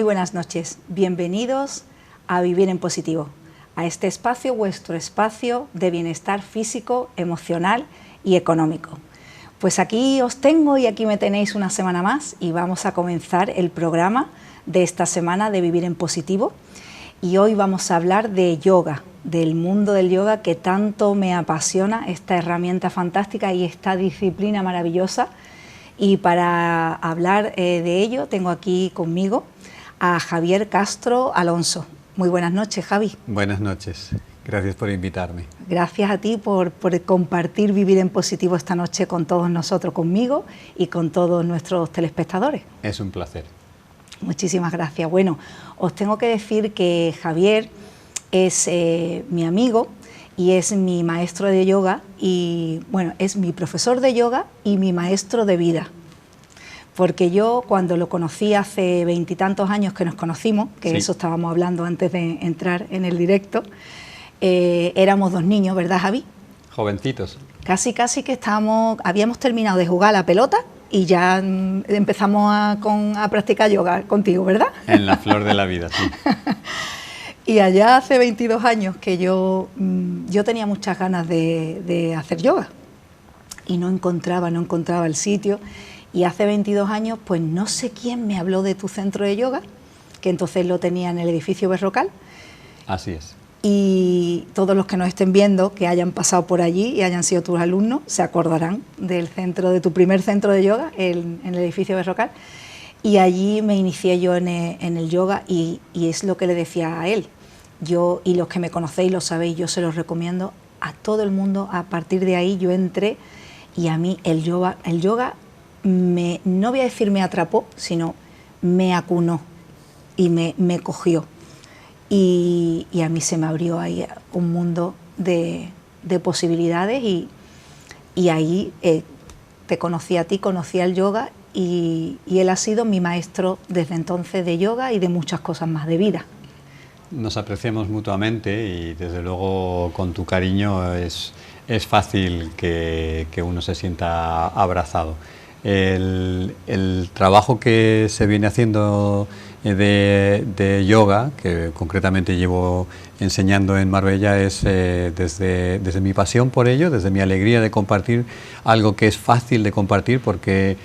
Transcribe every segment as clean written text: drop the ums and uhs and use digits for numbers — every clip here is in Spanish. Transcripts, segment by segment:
Muy buenas noches, bienvenidos a Vivir en Positivo, a este espacio, vuestro espacio de bienestar físico, emocional y económico. Pues aquí os tengo y aquí me tenéis una semana más y vamos a comenzar el programa de esta semana de Vivir en Positivo. Y hoy vamos a hablar de yoga, del mundo del yoga que tanto me apasiona, esta herramienta fantástica y esta disciplina maravillosa. Y para hablar de ello tengo aquí conmigo a Javier Castro Alonso. Muy buenas noches, Javi. Buenas noches, gracias por invitarme. Gracias a ti por compartir Vivir en Positivo esta noche con todos nosotros, conmigo y con todos nuestros telespectadores. Es un placer. Muchísimas gracias. Bueno, os tengo que decir que Javier es mi amigo y es mi maestro de yoga y, bueno, es mi profesor de yoga y mi maestro de vida. Porque yo cuando lo conocí hace 20 y tantos años que nos conocimos, que sí, eso estábamos hablando antes de entrar en el directo, éramos dos niños, ¿verdad, Javi? Jovencitos. Casi que habíamos terminado de jugar a la pelota y ya empezamos a practicar yoga contigo, ¿verdad? En la flor de la vida, sí. Y allá hace 22 años que yo tenía muchas ganas de hacer yoga y no encontraba el sitio. Y hace 22 años, pues no sé quién me habló de tu centro de yoga, que entonces lo tenía en el edificio Berrocal. Así es. Y todos los que nos estén viendo, que hayan pasado por allí y hayan sido tus alumnos, se acordarán del centro, de tu primer centro de yoga, en el edificio Berrocal. Y allí me inicié yo en el yoga y es lo que le decía a él. Yo, y los que me conocéis lo sabéis, yo se los recomiendo a todo el mundo. A partir de ahí yo entré y a mí el yoga no voy a decir me atrapó, sino me acunó y me cogió. Y a mí se me abrió ahí un mundo de posibilidades y ahí te conocí a ti, conocí al yoga y él ha sido mi maestro desde entonces de yoga y de muchas cosas más de vida. Nos apreciamos mutuamente y desde luego con tu cariño es fácil que uno se sienta abrazado. El trabajo que se viene haciendo de yoga, que concretamente llevo enseñando en Marbella, es desde mi pasión por ello, desde mi alegría de compartir algo que es fácil de compartir porque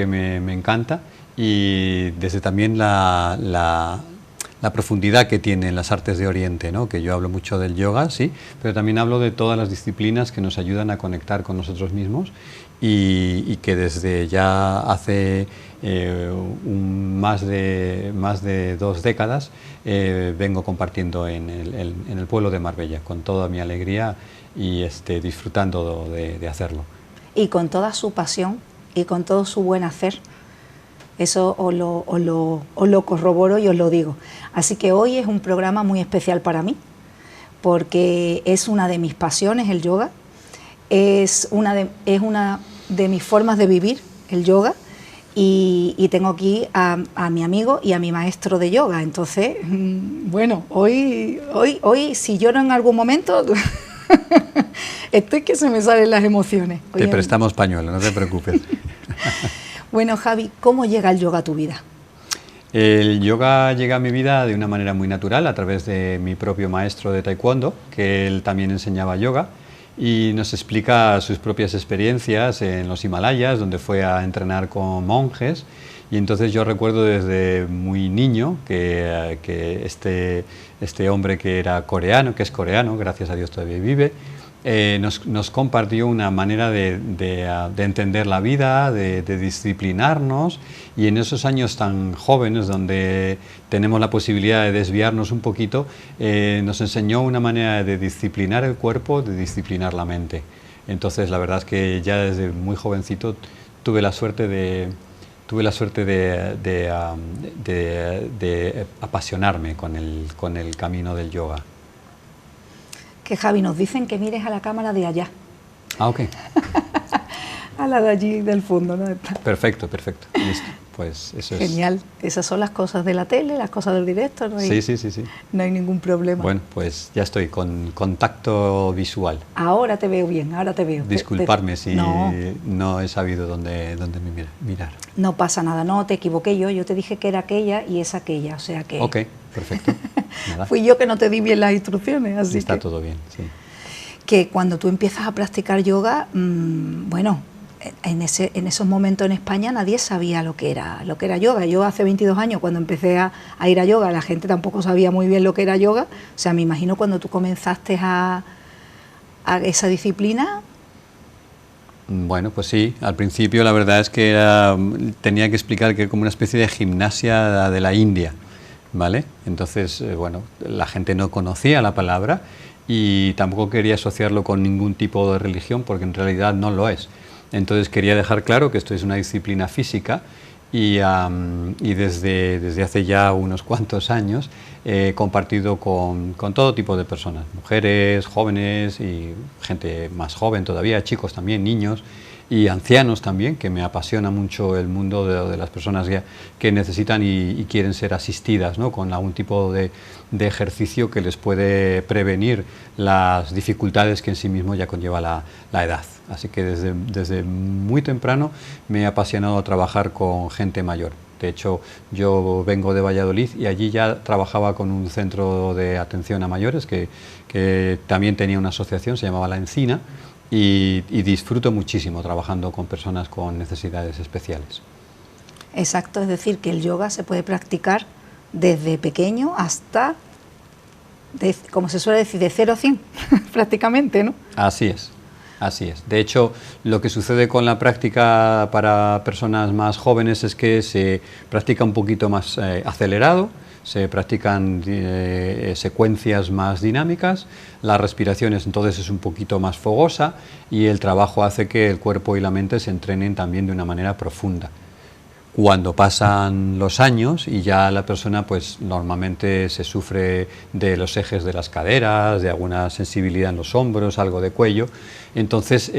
me encanta, y desde también la profundidad que tienen las artes de Oriente, ¿no? Que yo hablo mucho del yoga, sí, pero también hablo de todas las disciplinas que nos ayudan a conectar con nosotros mismos y que desde ya hace más de 2 décadas vengo compartiendo en el pueblo de Marbella con toda mi alegría y disfrutando de hacerlo. Y con toda su pasión y con todo su buen hacer. Eso os lo corroboro y os lo digo. Así que hoy es un programa muy especial para mí, porque es una de mis pasiones el yoga, es una de mis formas de vivir el yoga, y tengo aquí a mi amigo y a mi maestro de yoga. Entonces, bueno, hoy si lloro en algún momento, estoy que se me salen las emociones. Te prestamos pañuelo, no te preocupes. Bueno, Javi, ¿cómo llega el yoga a tu vida? El yoga llega a mi vida de una manera muy natural, a través de mi propio maestro de taekwondo, que él también enseñaba yoga y nos explica sus propias experiencias en los Himalayas, donde fue a entrenar con monjes. Y entonces yo recuerdo desde muy niño que este hombre que es coreano, gracias a Dios todavía vive, nos compartió una manera de entender la vida, de disciplinarnos, y en esos años tan jóvenes donde tenemos la posibilidad de desviarnos un poquito, nos enseñó una manera de disciplinar el cuerpo, de disciplinar la mente. Entonces la verdad es que ya desde muy jovencito tuve la suerte de apasionarme con el camino del yoga. Que Javi, nos dicen que mires a la cámara de allá. Ah, ok. A la de allí del fondo, ¿no? Perfecto, listo. pues eso es... Genial. Esas son las cosas de la tele, las cosas del directo. No hay, Sí. no hay ningún problema. Bueno, pues ya estoy con contacto visual. Ahora te veo bien, ahora te veo. Disculparme si no he sabido dónde mirar. No pasa nada, no te equivoqué yo te dije que era aquella y es aquella, o sea que... Ok, perfecto. Nada. Fui yo que no te di bien las instrucciones, así Está que... todo bien, sí. Que cuando tú empiezas a practicar yoga, bueno, en esos momentos en España nadie sabía lo que era yoga. Yo hace 22 años, cuando empecé a ir a yoga, la gente tampoco sabía muy bien lo que era yoga. O sea, me imagino cuando tú comenzaste a esa disciplina... Bueno, pues sí, al principio la verdad es que tenía que explicar que era como una especie de gimnasia de la India, ¿vale? Entonces, bueno, la gente no conocía la palabra y tampoco quería asociarlo con ningún tipo de religión, porque en realidad no lo es. Entonces quería dejar claro que esto es una disciplina física y desde hace ya unos cuantos años he compartido con todo tipo de personas, mujeres, jóvenes y gente más joven todavía, chicos también, niños y ancianos también, que me apasiona mucho el mundo de las personas que necesitan y quieren ser asistidas, ¿no?, con algún tipo de ejercicio que les puede prevenir las dificultades que en sí mismo ya conlleva la edad. Así que desde muy temprano me ha apasionado trabajar con gente mayor. De hecho, yo vengo de Valladolid y allí ya trabajaba con un centro de atención a mayores que también tenía una asociación, se llamaba La Encina, y disfruto muchísimo trabajando con personas con necesidades especiales. Exacto, es decir, que el yoga se puede practicar desde pequeño hasta, como se suele decir, de 0 a 100, prácticamente, ¿no? Así es. Así es. De hecho, lo que sucede con la práctica para personas más jóvenes es que se practica un poquito más acelerado, se practican secuencias más dinámicas, la respiración entonces es un poquito más fogosa y el trabajo hace que el cuerpo y la mente se entrenen también de una manera profunda. Cuando pasan los años y ya la persona pues normalmente se sufre de los ejes de las caderas, de alguna sensibilidad en los hombros, algo de cuello, entonces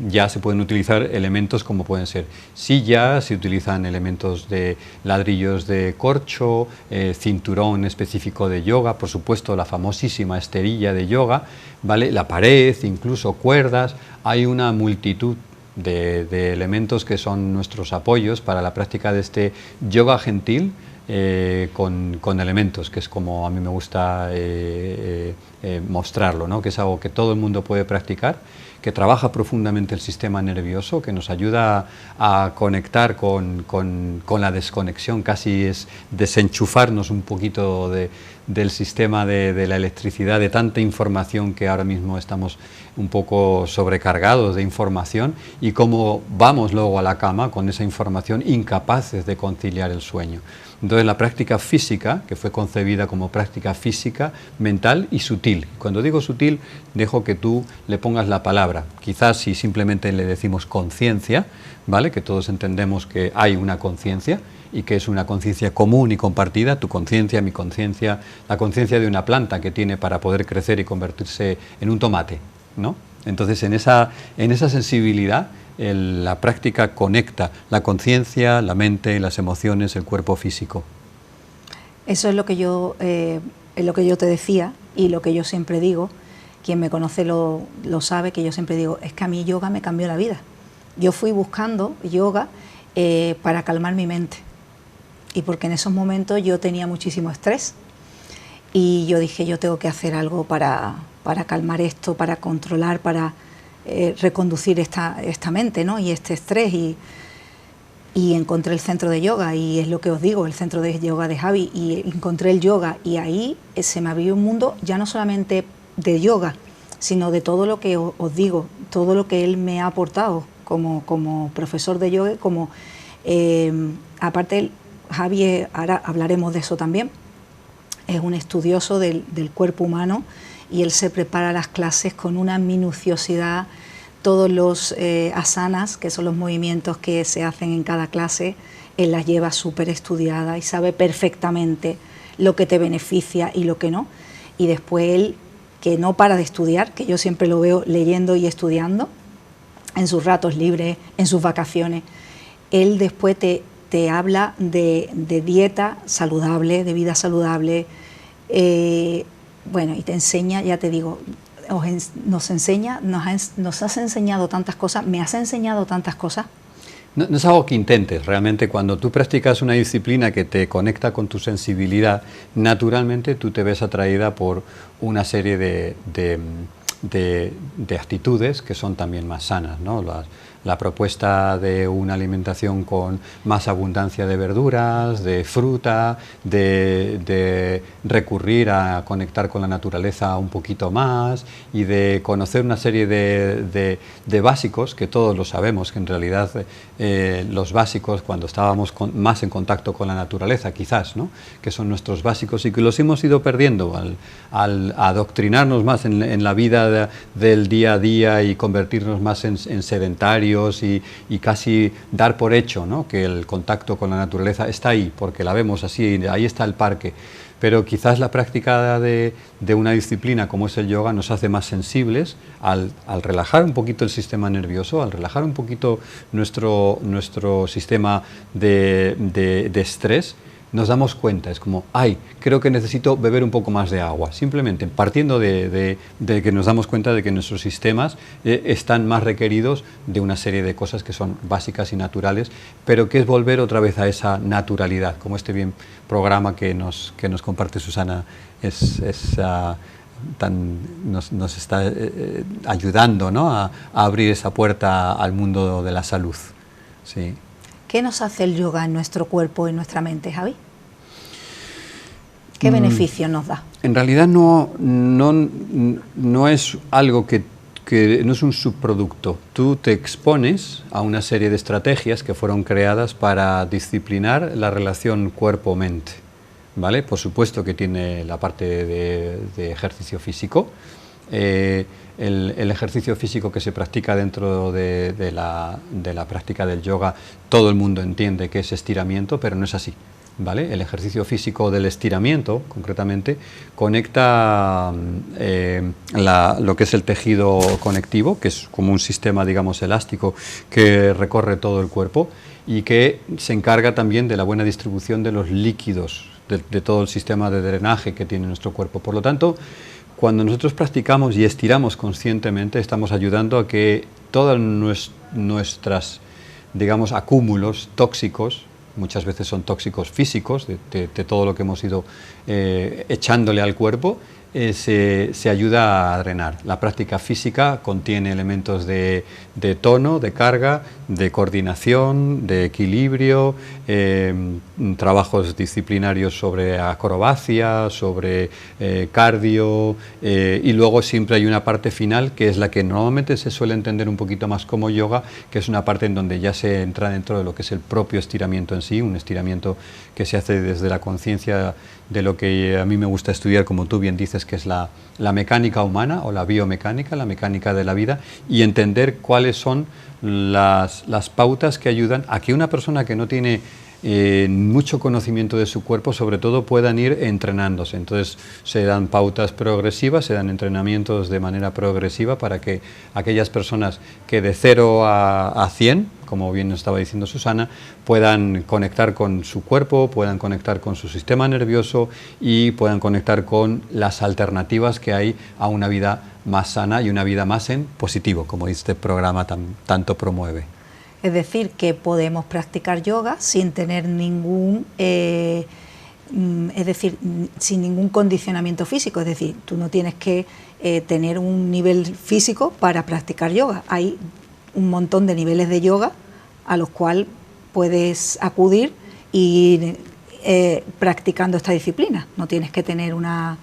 ya se pueden utilizar elementos como pueden ser sillas, se utilizan elementos de ladrillos de corcho, cinturón específico de yoga, por supuesto la famosísima esterilla de yoga, ¿vale?, la pared, incluso cuerdas, hay una multitud de elementos que son nuestros apoyos para la práctica de este yoga gentil con elementos, que es como a mí me gusta mostrarlo, ¿no?, que es algo que todo el mundo puede practicar, que trabaja profundamente el sistema nervioso, que nos ayuda a conectar con la desconexión, casi es desenchufarnos un poquito del sistema de la electricidad, de tanta información que ahora mismo estamos un poco sobrecargados de información, y cómo vamos luego a la cama con esa información incapaces de conciliar el sueño. Entonces la práctica física, que fue concebida como práctica física, mental y sutil. Cuando digo sutil, dejo que tú le pongas la palabra. Quizás si simplemente le decimos conciencia, ¿vale?, que todos entendemos que hay una conciencia y que es una conciencia común y compartida, tu conciencia, mi conciencia, la conciencia de una planta que tiene para poder crecer y convertirse en un tomate, ¿no? Entonces en esa sensibilidad la práctica conecta la conciencia, la mente, las emociones, el cuerpo físico. Eso es lo que yo te decía y lo que yo siempre digo. Quien me conoce lo sabe, que yo siempre digo, es que a mí yoga me cambió la vida. Yo fui buscando yoga para calmar mi mente, y porque en esos momentos yo tenía muchísimo estrés y yo dije, yo tengo que hacer algo para calmar esto, para controlar, para reconducir esta mente, ¿no?, y este estrés, y encontré el centro de yoga, y es lo que os digo, el centro de yoga de Javi, y encontré el yoga, y ahí se me abrió un mundo ya no solamente de yoga, sino de todo lo que os digo, todo lo que él me ha aportado como profesor de yoga, aparte Javi, ahora hablaremos de eso también, es un estudioso del cuerpo humano, y él se prepara las clases con una minuciosidad. Todos los asanas, que son los movimientos que se hacen en cada clase, él las lleva súper estudiadas y sabe perfectamente lo que te beneficia y lo que no. Y después él, que no para de estudiar, que yo siempre lo veo leyendo y estudiando, en sus ratos libres, en sus vacaciones, él después te te habla de dieta saludable, de vida saludable, bueno, y te enseña, ya te digo, nos has enseñado tantas cosas, me has enseñado tantas cosas. No es algo que intentes, realmente cuando tú practicas una disciplina que te conecta con tu sensibilidad, naturalmente tú te ves atraída por una serie de actitudes que son también más sanas, ¿no? La propuesta de una alimentación con más abundancia de verduras, de fruta, de recurrir a conectar con la naturaleza un poquito más y de conocer una serie de básicos que todos lo sabemos, que en realidad los básicos cuando estábamos más en contacto con la naturaleza quizás, ¿no? Que son nuestros básicos y que los hemos ido perdiendo al adoctrinarnos más en la vida del día a día y convertirnos más en sedentarios y casi dar por hecho, ¿no? Que el contacto con la naturaleza está ahí, porque la vemos así, ahí está el parque. Pero quizás la práctica de una disciplina como es el yoga nos hace más sensibles al relajar un poquito el sistema nervioso, al relajar un poquito nuestro sistema de estrés. Nos damos cuenta, es como, ay, creo que necesito beber un poco más de agua, simplemente partiendo de que nos damos cuenta de que nuestros sistemas están más requeridos de una serie de cosas que son básicas y naturales, pero que es volver otra vez a esa naturalidad, como este bien programa que nos comparte Susana nos está ayudando, ¿no? a abrir esa puerta al mundo de la salud. Sí. ¿Qué nos hace el yoga en nuestro cuerpo y en nuestra mente, Javi? ¿Qué beneficio nos da? En realidad no es algo que no es un subproducto. Tú te expones a una serie de estrategias que fueron creadas para disciplinar la relación cuerpo-mente, ¿vale? Por supuesto que tiene la parte de ejercicio físico. El ejercicio físico que se practica dentro de la práctica del yoga, todo el mundo entiende que es estiramiento, pero no es así, ¿vale? El ejercicio físico del estiramiento, concretamente, conecta lo que es el tejido conectivo, que es como un sistema, digamos, elástico que recorre todo el cuerpo y que se encarga también de la buena distribución de los líquidos, de todo el sistema de drenaje que tiene nuestro cuerpo. Por lo tanto, cuando nosotros practicamos y estiramos conscientemente, estamos ayudando a que todas nuestras, digamos, acúmulos tóxicos, muchas veces son tóxicos físicos, de todo lo que hemos ido echándole al cuerpo, se ayuda a drenar. La práctica física contiene elementos de tono, de carga, de coordinación, de equilibrio, trabajos disciplinarios sobre acrobacia, sobre cardio, y luego siempre hay una parte final que es la que normalmente se suele entender un poquito más como yoga, que es una parte en donde ya se entra dentro de lo que es el propio estiramiento en sí, un estiramiento que se hace desde la conciencia de lo que a mí me gusta estudiar, como tú bien dices, que es la mecánica humana o la biomecánica, la mecánica de la vida, y entender cuáles son las pautas que ayudan a que una persona que no tiene mucho conocimiento de su cuerpo, sobre todo, puedan ir entrenándose. Entonces se dan pautas progresivas, se dan entrenamientos de manera progresiva para que aquellas personas que de 0 a 100, como bien nos estaba diciendo Susana, puedan conectar con su cuerpo, puedan conectar con su sistema nervioso y puedan conectar con las alternativas que hay a una vida más sana y una vida más en positivo, como este programa tanto promueve. Es decir, que podemos practicar yoga sin tener sin ningún condicionamiento físico. Es decir, tú no tienes que tener un nivel físico para practicar yoga. Hay un montón de niveles de yoga a los cuales puedes acudir y practicando esta disciplina. No tienes que tener una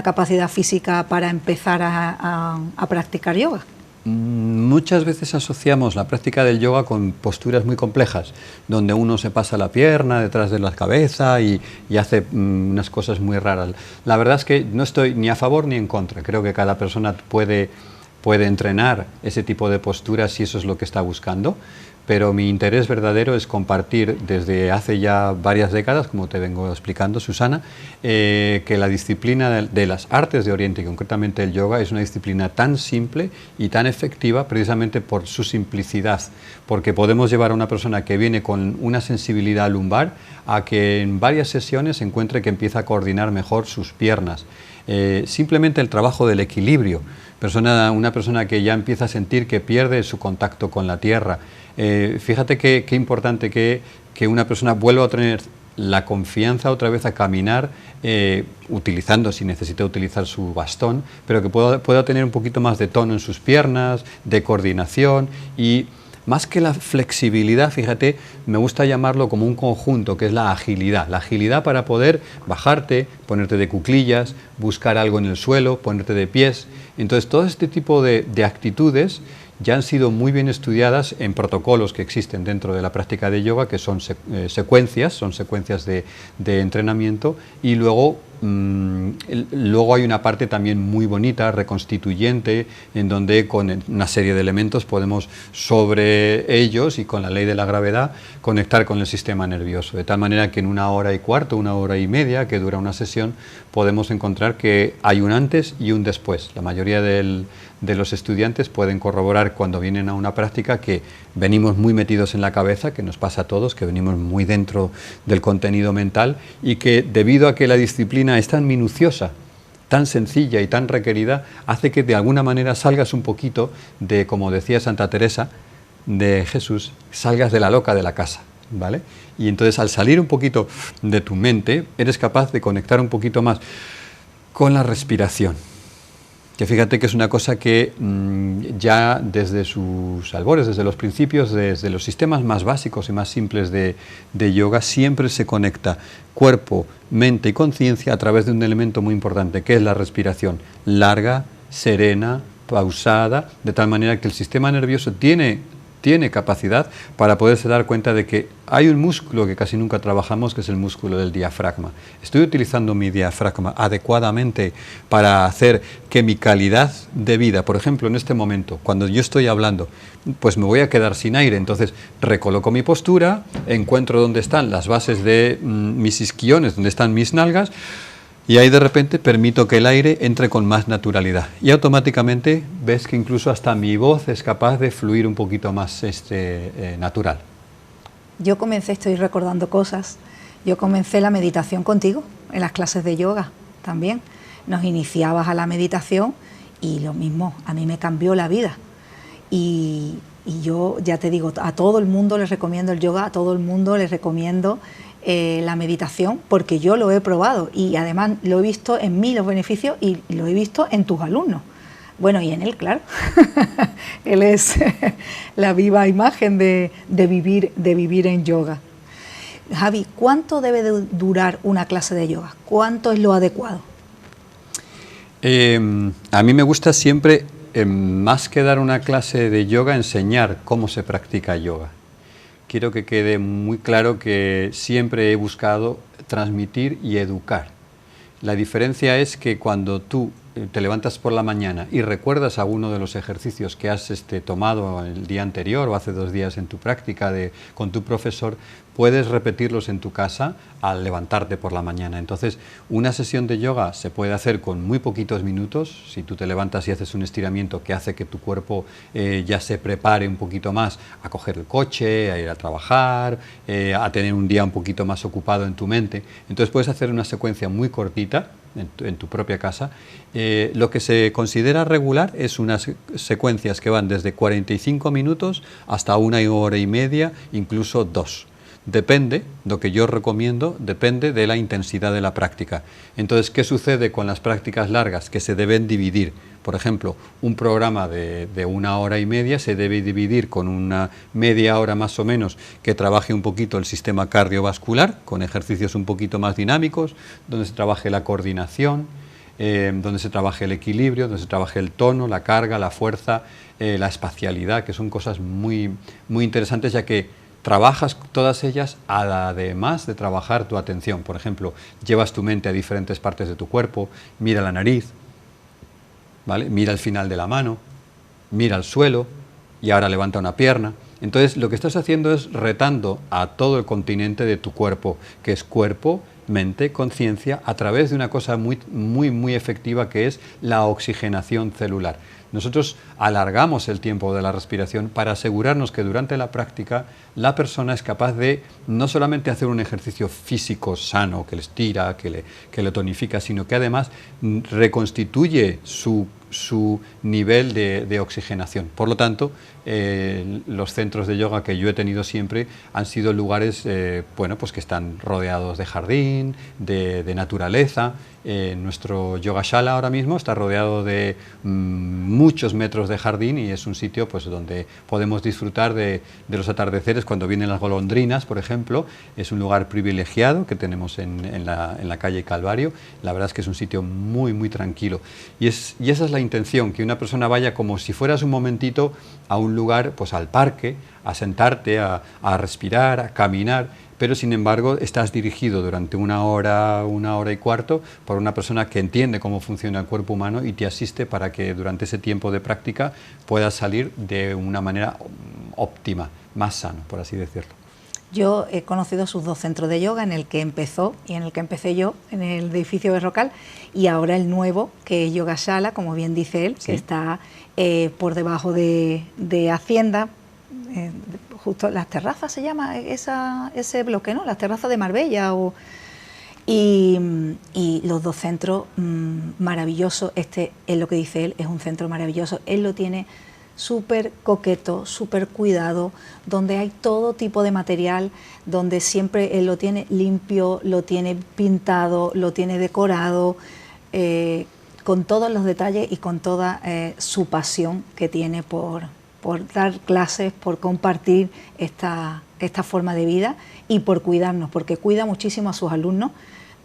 capacidad física para empezar a practicar yoga. Muchas veces asociamos la práctica del yoga con posturas muy complejas, donde uno se pasa la pierna detrás de la cabeza y hace unas cosas muy raras. La verdad es que no estoy ni a favor ni en contra. Creo que cada persona puede puede entrenar ese tipo de posturas si eso es lo que está buscando, pero mi interés verdadero es compartir desde hace ya varias décadas, como te vengo explicando, Susana, que la disciplina de las artes de Oriente, y concretamente el yoga, es una disciplina tan simple y tan efectiva precisamente por su simplicidad, porque podemos llevar a una persona que viene con una sensibilidad lumbar a que en varias sesiones encuentre que empieza a coordinar mejor sus piernas. Simplemente el trabajo del equilibrio, una persona que ya empieza a sentir que pierde su contacto con la tierra. Fíjate qué importante que una persona vuelva a tener la confianza otra vez a caminar, utilizando, si necesita utilizar su bastón, pero que pueda tener un poquito más de tono en sus piernas, de coordinación, y más que la flexibilidad, fíjate, me gusta llamarlo como un conjunto, que es la agilidad para poder bajarte, ponerte de cuclillas, buscar algo en el suelo, ponerte de pies. Entonces, todo este tipo de actitudes ya han sido muy bien estudiadas en protocolos que existen dentro de la práctica de yoga, que son secuencias de entrenamiento, y luego hay una parte también muy bonita, reconstituyente, en donde con una serie de elementos podemos sobre ellos y con la ley de la gravedad conectar con el sistema nervioso, de tal manera que en 1 hora y cuarto, 1 hora y media que dura una sesión, podemos encontrar que hay un antes y un después. La mayoría de los estudiantes pueden corroborar cuando vienen a una práctica que venimos muy metidos en la cabeza, que nos pasa a todos, que venimos muy dentro del contenido mental, y que debido a que la disciplina es tan minuciosa, tan sencilla y tan requerida, hace que de alguna manera salgas un poquito de, como decía Santa Teresa de Jesús, salgas de la loca de la casa, ¿vale? Y entonces al salir un poquito de tu mente, eres capaz de conectar un poquito más con la respiración. Que fíjate que es una cosa que ya desde sus albores, desde los principios, desde los sistemas más básicos y más simples de yoga, siempre se conecta cuerpo, mente y conciencia a través de un elemento muy importante, que es la respiración larga, serena, pausada, de tal manera que el sistema nervioso tiene capacidad para poderse dar cuenta de que hay un músculo que casi nunca trabajamos, que es el músculo del diafragma. Estoy utilizando mi diafragma adecuadamente para hacer que mi calidad de vida, por ejemplo, en este momento, cuando yo estoy hablando, pues me voy a quedar sin aire, entonces recoloco mi postura, encuentro dónde están las bases de mis isquiones, dónde están mis nalgas, y ahí de repente permito que el aire entre con más naturalidad. Y automáticamente ves que incluso hasta mi voz es capaz de fluir un poquito más natural. Yo estoy recordando cosas, yo comencé la meditación contigo, en las clases de yoga también. Nos iniciabas a la meditación y lo mismo, a mí me cambió la vida. Y yo ya te digo, a todo el mundo les recomiendo el yoga, a todo el mundo les recomiendo la meditación, porque yo lo he probado y además lo he visto en mí los beneficios y lo he visto en tus alumnos. Bueno, y en él, claro. Él es la viva imagen de vivir en yoga. Javi, ¿cuánto debe de durar una clase de yoga? ¿Cuánto es lo adecuado? A mí me gusta siempre, más que dar una clase de yoga, enseñar cómo se practica yoga. Quiero que quede muy claro que siempre he buscado transmitir y educar. La diferencia es que cuando tú te levantas por la mañana y recuerdas alguno de los ejercicios que has tomado el día anterior o hace 2 días en tu práctica con tu profesor, puedes repetirlos en tu casa al levantarte por la mañana. Entonces, una sesión de yoga se puede hacer con muy poquitos minutos. Si tú te levantas y haces un estiramiento que hace que tu cuerpo ya se prepare un poquito más a coger el coche, a ir a trabajar, a tener un día un poquito más ocupado en tu mente, entonces puedes hacer una secuencia muy cortita en tu propia casa. Lo que se considera regular es unas secuencias que van desde 45 minutos hasta 1 hora y media, incluso 2. Depende, lo que yo recomiendo, depende de la intensidad de la práctica. Entonces, ¿qué sucede con las prácticas largas? Que se deben dividir. Por ejemplo, un programa de 1 hora y media se debe dividir con una media hora más o menos que trabaje un poquito el sistema cardiovascular, con ejercicios un poquito más dinámicos, donde se trabaje la coordinación, donde se trabaje el equilibrio, donde se trabaje el tono, la carga, la fuerza, la espacialidad, que son cosas muy, muy interesantes, ya que trabajas todas ellas además de trabajar tu atención. Por ejemplo, llevas tu mente a diferentes partes de tu cuerpo, mira la nariz, ¿vale? Mira el final de la mano, mira al suelo y ahora levanta una pierna. Entonces lo que estás haciendo es retando a todo el continente de tu cuerpo, que es cuerpo, mente, conciencia, a través de una cosa muy efectiva, que es la oxigenación celular. Nosotros alargamos el tiempo de la respiración para asegurarnos que durante la práctica la persona es capaz de no solamente hacer un ejercicio físico sano, que le estira, que le tonifica, sino que además reconstituye su nivel de oxigenación. Por lo tanto, los centros de yoga que yo he tenido siempre han sido lugares bueno, pues que están rodeados de jardín, de naturaleza. Nuestro Yogashala ahora mismo está rodeado de muchos metros de jardín y es un sitio pues donde podemos disfrutar de los atardeceres cuando vienen las golondrinas, por ejemplo. Es un lugar privilegiado que tenemos en la calle Calvario. La verdad es que es un sitio muy tranquilo y esa es la intención, que una persona vaya como si fueras un momentito a un lugar, pues al parque, a sentarte, a respirar, a caminar, pero sin embargo estás dirigido durante una hora y cuarto por una persona que entiende cómo funciona el cuerpo humano y te asiste para que durante ese tiempo de práctica puedas salir de una manera óptima, más sano, por así decirlo. Yo he conocido sus dos centros de yoga, en el que empezó y en el que empecé yo, en el edificio Berrocal, y ahora el nuevo, que es Yogashala, como bien dice él, sí, que está por debajo de Hacienda, justo Las Terrazas se llama ese bloque, ¿no? Las Terrazas de Marbella. Y los dos centros maravillosos. Este es lo que dice él, es un centro maravilloso. Él lo tiene súper coqueto, súper cuidado, donde hay todo tipo de material, donde siempre él lo tiene limpio, lo tiene pintado, lo tiene decorado, con todos los detalles y con toda su pasión que tiene por dar clases, por compartir esta forma de vida y por cuidarnos, porque cuida muchísimo a sus alumnos.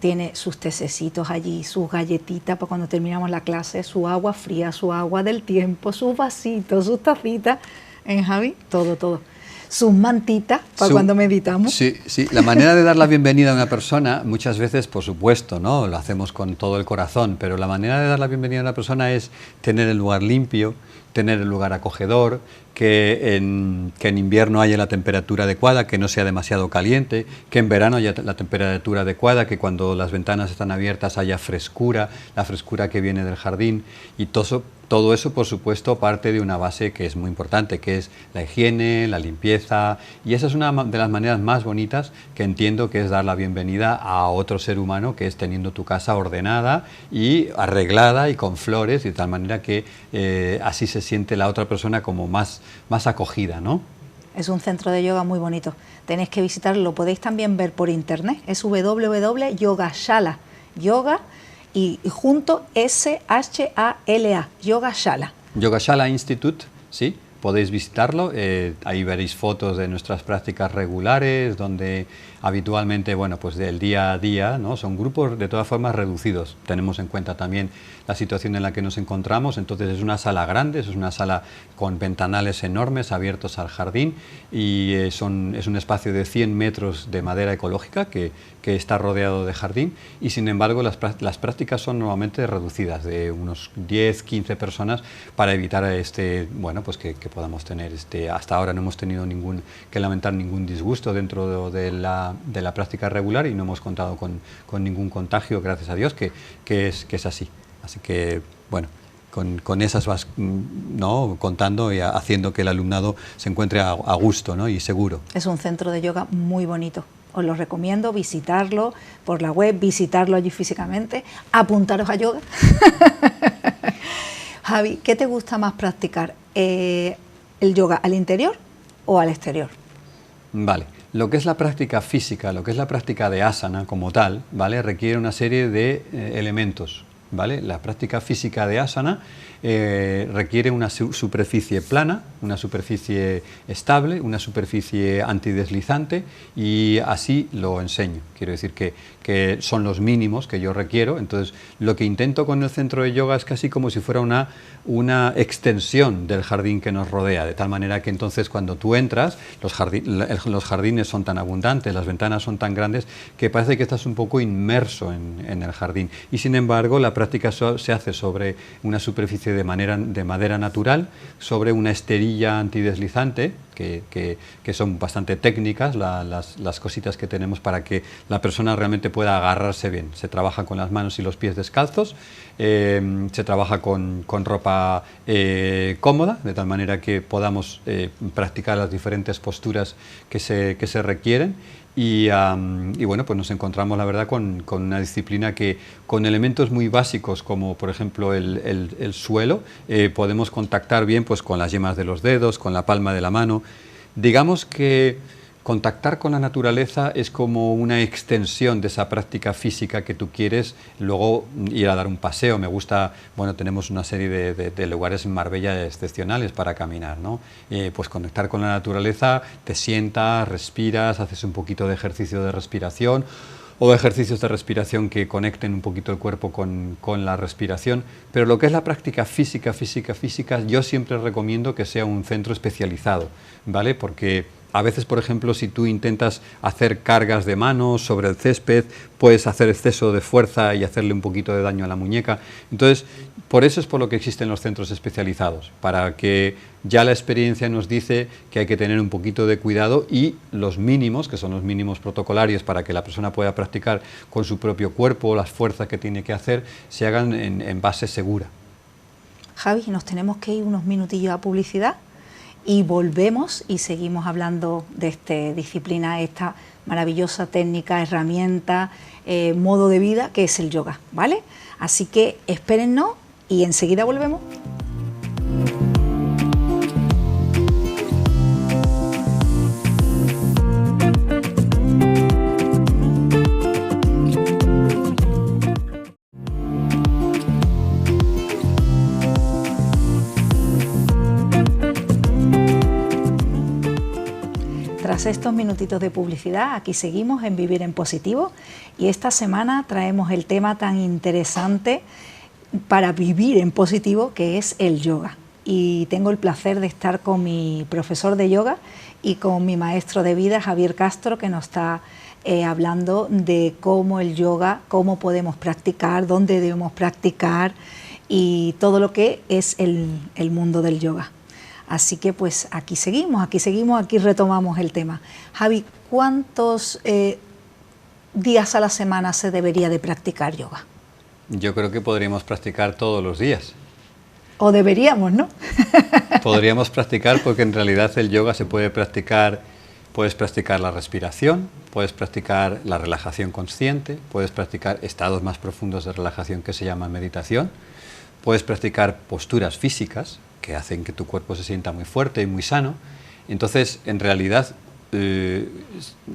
Tiene sus tececitos allí, sus galletitas para cuando terminamos la clase, su agua fría, su agua del tiempo, sus vasitos, sus tacitas, Javi, todo. Sus mantitas para cuando meditamos. Sí, la manera de dar la bienvenida a una persona, muchas veces, por supuesto, ¿no? Lo hacemos con todo el corazón, pero la manera de dar la bienvenida a una persona es tener el lugar limpio, tener el lugar acogedor, que en invierno haya la temperatura adecuada, que no sea demasiado caliente, que en verano haya la temperatura adecuada, que cuando las ventanas están abiertas haya frescura, la frescura que viene del jardín, y todo eso, por supuesto, parte de una base que es muy importante, que es la higiene, la limpieza, y esa es una de las maneras más bonitas que entiendo que es dar la bienvenida a otro ser humano, que es teniendo tu casa ordenada y arreglada y con flores, de tal manera que así se siente la otra persona como más acogida, ¿no? Es un centro de yoga muy bonito. Tenéis que visitarlo, lo podéis también ver por internet, es www.yogashala, yoga y junto S-H-A-L-A, Yogashala. Yogashala Institute, sí, podéis visitarlo, ahí veréis fotos de nuestras prácticas regulares, donde habitualmente, bueno, pues del día a día, ¿no? Son grupos de todas formas reducidos. Tenemos en cuenta también la situación en la que nos encontramos, entonces es una sala grande, es una sala con ventanales enormes abiertos al jardín y es un espacio de 100 metros de madera ecológica que está rodeado de jardín y sin embargo las prácticas son normalmente reducidas, de unos 10-15 personas para evitar bueno, pues que podamos tener hasta ahora no hemos tenido que lamentar ningún disgusto dentro de la práctica regular y no hemos contado con ningún contagio, gracias a Dios, que es así. Así que, bueno, con esas vas, ¿no?, contando y haciendo que el alumnado se encuentre a gusto, ¿no?, y seguro. Es un centro de yoga muy bonito. Os lo recomiendo, visitarlo por la web, visitarlo allí físicamente, apuntaros a yoga. Javi, ¿qué te gusta más practicar? ¿El yoga al interior o al exterior? Vale. Lo que es la práctica física, lo que es la práctica de asana como tal, ¿vale?, requiere una serie de elementos, ¿vale? La práctica física de asana requiere una superficie plana, una superficie estable, una superficie antideslizante y así lo enseño. Quiero decir que son los mínimos que yo requiero. Entonces, lo que intento con el centro de yoga es casi como si fuera una extensión del jardín que nos rodea, de tal manera que entonces cuando tú entras, los jardines son tan abundantes, las ventanas son tan grandes que parece que estás un poco inmerso en el jardín. Y sin embargo, la práctica se hace sobre una superficie base de madera natural sobre una esterilla antideslizante, que son bastante técnicas las cositas que tenemos para que la persona realmente pueda agarrarse bien. Se trabaja con las manos y los pies descalzos, se trabaja con ropa cómoda, de tal manera que podamos practicar las diferentes posturas que se requieren. Y bueno, pues nos encontramos, la verdad, con una disciplina que, con elementos muy básicos como por ejemplo el suelo, podemos contactar bien pues con las yemas de los dedos, con la palma de la mano. Digamos que contactar con la naturaleza es como una extensión de esa práctica física que tú quieres, luego ir a dar un paseo. Me gusta, bueno, tenemos una serie de lugares en Marbella excepcionales para caminar, ¿no? Pues conectar con la naturaleza, te sientas, respiras, haces un poquito de ejercicio de respiración, o ejercicios de respiración que conecten un poquito el cuerpo con la respiración, pero lo que es la práctica física, yo siempre recomiendo que sea un centro especializado, ¿vale? Porque a veces, por ejemplo, si tú intentas hacer cargas de manos sobre el césped, puedes hacer exceso de fuerza y hacerle un poquito de daño a la muñeca. Entonces, por eso es por lo que existen los centros especializados, para que ya la experiencia nos dice que hay que tener un poquito de cuidado y los mínimos, que son los mínimos protocolarios para que la persona pueda practicar con su propio cuerpo, las fuerzas que tiene que hacer, se hagan en base segura. Javi, nos tenemos que ir unos minutillos a publicidad y volvemos y seguimos hablando de esta disciplina, esta maravillosa técnica, herramienta, modo de vida que es el yoga, ¿vale? Así que espérennos y enseguida volvemos. Tras estos minutitos de publicidad, aquí seguimos en Vivir en Positivo y esta semana traemos el tema tan interesante para vivir en positivo que es el yoga. Y tengo el placer de estar con mi profesor de yoga y con mi maestro de vida, Javier Castro, que nos está hablando de cómo el yoga, cómo podemos practicar, dónde debemos practicar y todo lo que es el mundo del yoga. Así que pues aquí seguimos, aquí retomamos el tema. Javi, ¿cuántos días a la semana se debería de practicar yoga? Yo creo que podríamos practicar todos los días. O deberíamos, ¿no? Podríamos practicar porque en realidad el yoga se puede practicar, puedes practicar la respiración, puedes practicar la relajación consciente, puedes practicar estados más profundos de relajación que se llama meditación, puedes practicar posturas físicas que hacen que tu cuerpo se sienta muy fuerte y muy sano. Entonces, en realidad,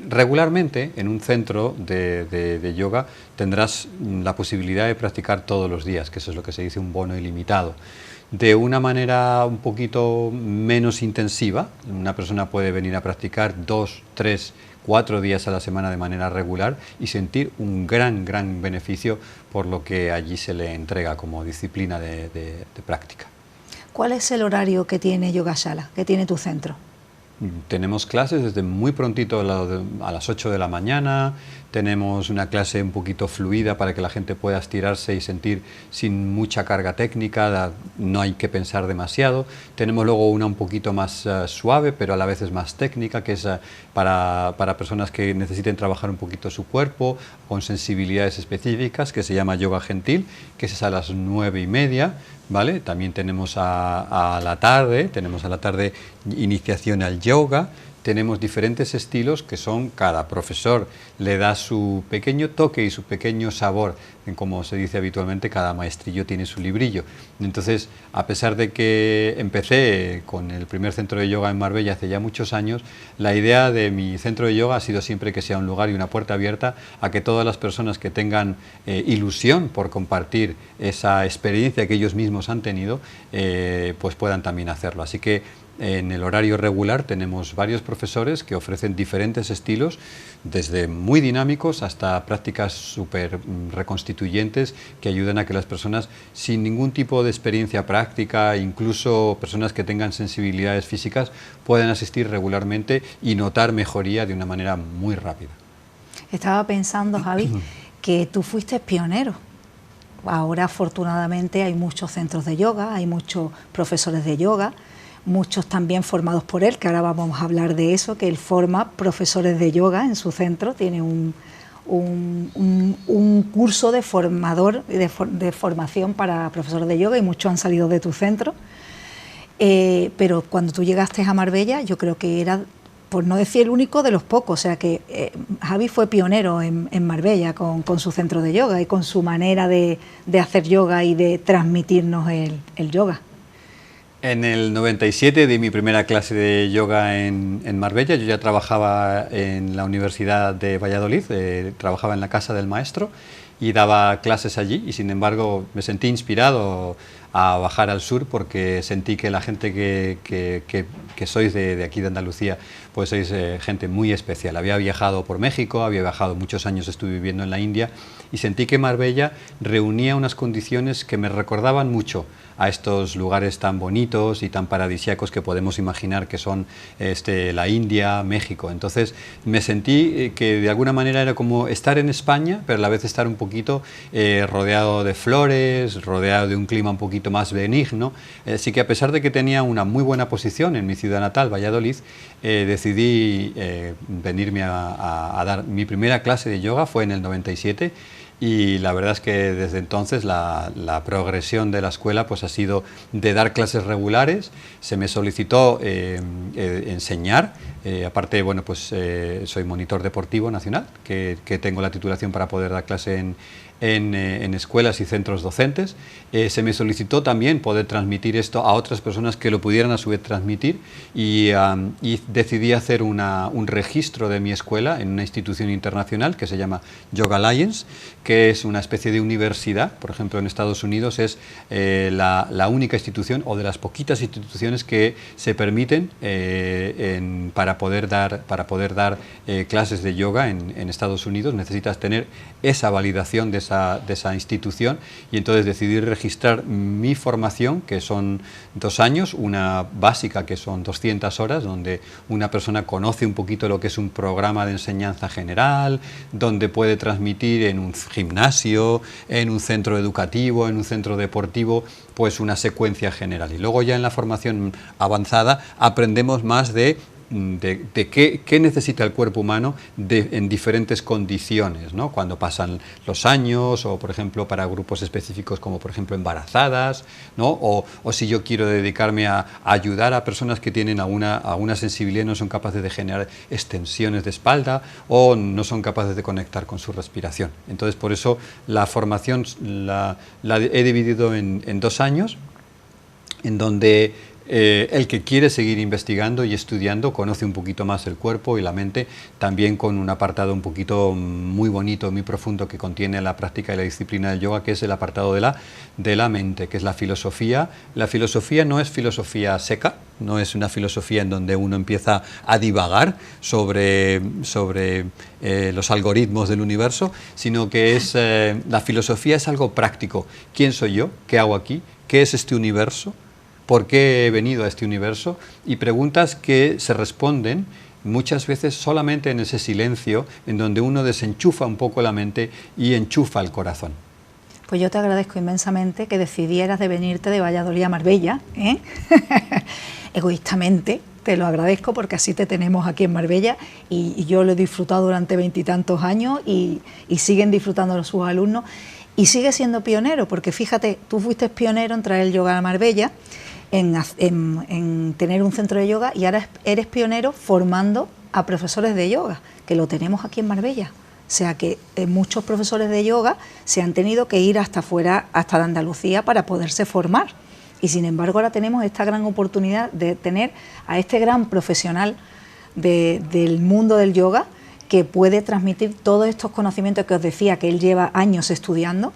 regularmente en un centro de yoga tendrás la posibilidad de practicar todos los días, que eso es lo que se dice un bono ilimitado. De una manera un poquito menos intensiva, una persona puede venir a practicar 2, 3, 4 días a la semana de manera regular y sentir un gran beneficio por lo que allí se le entrega como disciplina de práctica. ¿Cuál es el horario que tiene Yogashala, que tiene tu centro? Tenemos clases desde muy prontito a las 8 de la mañana, tenemos una clase un poquito fluida para que la gente pueda estirarse y sentir sin mucha carga técnica, no hay que pensar demasiado. Tenemos luego una un poquito más suave, pero a la vez es más técnica, que es para personas que necesiten trabajar un poquito su cuerpo, con sensibilidades específicas, que se llama yoga gentil, que es a las 9:30. ¿Vale? También tenemos a la tarde iniciación al yoga, tenemos diferentes estilos que son, cada profesor le da su pequeño toque y su pequeño sabor, como se dice habitualmente, cada maestrillo tiene su librillo. Entonces, a pesar de que empecé con el primer centro de yoga en Marbella hace ya muchos años, la idea de mi centro de yoga ha sido siempre que sea un lugar y una puerta abierta a que todas las personas que tengan ilusión por compartir esa experiencia que ellos mismos han tenido, pues puedan también hacerlo. Así que en el horario regular tenemos varios profesores que ofrecen diferentes estilos, desde muy dinámicos hasta prácticas súper reconstituyentes que ayudan a que las personas sin ningún tipo de experiencia práctica, incluso personas que tengan sensibilidades físicas, puedan asistir regularmente y notar mejoría de una manera muy rápida. Estaba pensando, Javi, que tú fuiste pionero. ahora afortunadamente hay muchos centros de yoga, hay muchos profesores de yoga, muchos también formados por él, que ahora vamos a hablar de eso, que él forma profesores de yoga en su centro, tiene un curso de formación para profesores de yoga y muchos han salido de tu centro. Pero cuando tú llegaste a Marbella, yo creo que era, por no decir el único, de los pocos. O sea que Javi fue pionero en Marbella con su centro de yoga y con su manera de hacer yoga y de transmitirnos el yoga. En el 97 di mi primera clase de yoga en Marbella. Yo ya trabajaba en la Universidad de Valladolid, trabajaba en la Casa del Maestro y daba clases allí, y sin embargo me sentí inspirado a bajar al sur porque sentí que la gente que sois de aquí de Andalucía, pues sois gente muy especial. Había viajado por México, había viajado muchos años, estuve viviendo en la India, y sentí que Marbella reunía unas condiciones que me recordaban mucho a estos lugares tan bonitos y tan paradisíacos que podemos imaginar que son la India, México. Entonces me sentí que de alguna manera era como estar en España, pero a la vez estar un poquito rodeado de flores, rodeado de un clima un poquito más benigno. Así que a pesar de que tenía una muy buena posición en mi ciudad natal, Valladolid, decidí venirme a dar mi primera clase de yoga, fue en el 97. Y la verdad es que desde entonces la progresión de la escuela pues ha sido de dar clases regulares. Se me solicitó enseñar, aparte bueno pues soy monitor deportivo nacional, que tengo la titulación para poder dar clase en escuelas y centros docentes. Se me solicitó también poder transmitir esto a otras personas que lo pudieran a su vez transmitir, y decidí hacer un registro de mi escuela en una institución internacional que se llama Yoga Alliance, que es una especie de universidad. Por ejemplo, en Estados Unidos es la única institución o de las poquitas instituciones que se permiten para poder dar clases de yoga en Estados Unidos. Necesitas tener esa validación de esa institución, y entonces decidí registrar mi formación, que son 2 años, una básica que son 200 horas, donde una persona conoce un poquito lo que es un programa de enseñanza general, donde puede transmitir en un gimnasio, en un centro educativo, en un centro deportivo, pues una secuencia general. Y luego ya en la formación avanzada aprendemos más de qué necesita el cuerpo humano en diferentes condiciones, ¿no? Cuando pasan los años, o por ejemplo para grupos específicos como por ejemplo embarazadas, ¿no? O si yo quiero dedicarme a ayudar a personas que tienen alguna sensibilidad y no son capaces de generar extensiones de espalda o no son capaces de conectar con su respiración. Entonces por eso la formación la he dividido en 2 años, en donde el que quiere seguir investigando y estudiando conoce un poquito más el cuerpo y la mente, también con un apartado un poquito muy bonito, muy profundo, que contiene la práctica y la disciplina del yoga, que es el apartado de la mente, que es la filosofía. La filosofía no es filosofía seca, no es una filosofía en donde uno empieza a divagar sobre los algoritmos del universo, sino que la filosofía es algo práctico. ¿Quién soy yo? ¿Qué hago aquí? ¿Qué es este universo? ¿Por qué he venido a este universo? Y preguntas que se responden muchas veces solamente en ese silencio, en donde uno desenchufa un poco la mente y enchufa el corazón. Pues yo te agradezco inmensamente que decidieras de venirte de Valladolid a Marbella, ¿eh? Egoístamente te lo agradezco, porque así te tenemos aquí en Marbella, y yo lo he disfrutado durante 20 y tantos años, y siguen disfrutando sus alumnos, y sigue siendo pionero, porque fíjate, tú fuiste pionero en traer el yoga a Marbella, en tener un centro de yoga, y ahora eres pionero formando a profesores de yoga, que lo tenemos aquí en Marbella. O sea que muchos profesores de yoga se han tenido que ir hasta fuera, hasta de Andalucía, para poderse formar. Y sin embargo ahora tenemos esta gran oportunidad de tener a este gran profesional del mundo del yoga, que puede transmitir todos estos conocimientos que os decía, que él lleva años estudiando,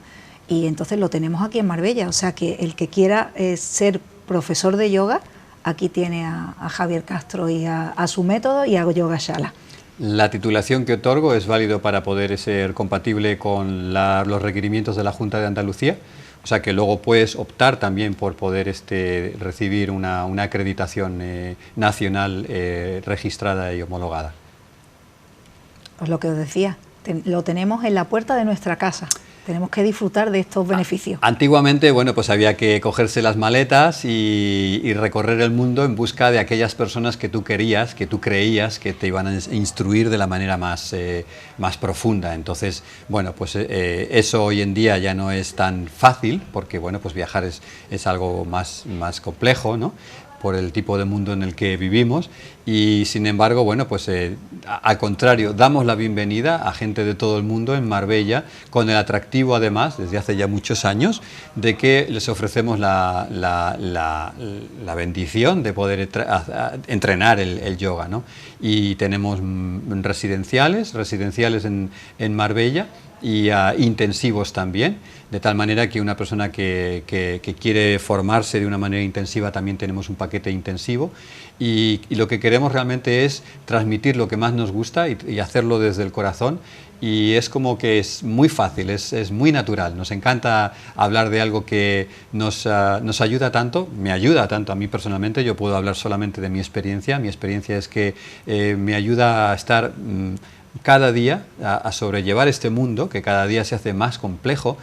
y entonces lo tenemos aquí en Marbella. O sea que el que quiera ser profesor de yoga, aquí tiene a Javier Castro y a su método y a Yoga Shala. La titulación que otorgo es válido para poder ser compatible con los requerimientos de la Junta de Andalucía, o sea que luego puedes optar también por poder recibir una acreditación nacional registrada y homologada. Pues lo que os decía, lo tenemos en la puerta de nuestra casa. tenemos que disfrutar de estos beneficios. Antiguamente, bueno, pues había que cogerse las maletas y recorrer el mundo en busca de aquellas personas que tú querías, que tú creías que te iban a instruir de la manera más profunda. Entonces, bueno, pues eso hoy en día ya no es tan fácil, porque, bueno, pues viajar es algo más complejo, ¿no?, por el tipo de mundo en el que vivimos, y sin embargo, bueno, pues al contrario, damos la bienvenida a gente de todo el mundo en Marbella, con el atractivo además, desde hace ya muchos años, de que les ofrecemos la bendición de poder entrenar el yoga, ¿no? Y tenemos residenciales en Marbella, y intensivos también, de tal manera que una persona que quiere formarse de una manera intensiva, también tenemos un paquete intensivo, y lo que queremos realmente es transmitir lo que más nos gusta y hacerlo desde el corazón, y es como que es muy fácil, es muy natural. Nos encanta hablar de algo que nos ayuda tanto, me ayuda tanto a mí personalmente. Yo puedo hablar solamente de mi experiencia es que me ayuda a estar cada día a sobrellevar este mundo que cada día se hace más complejo,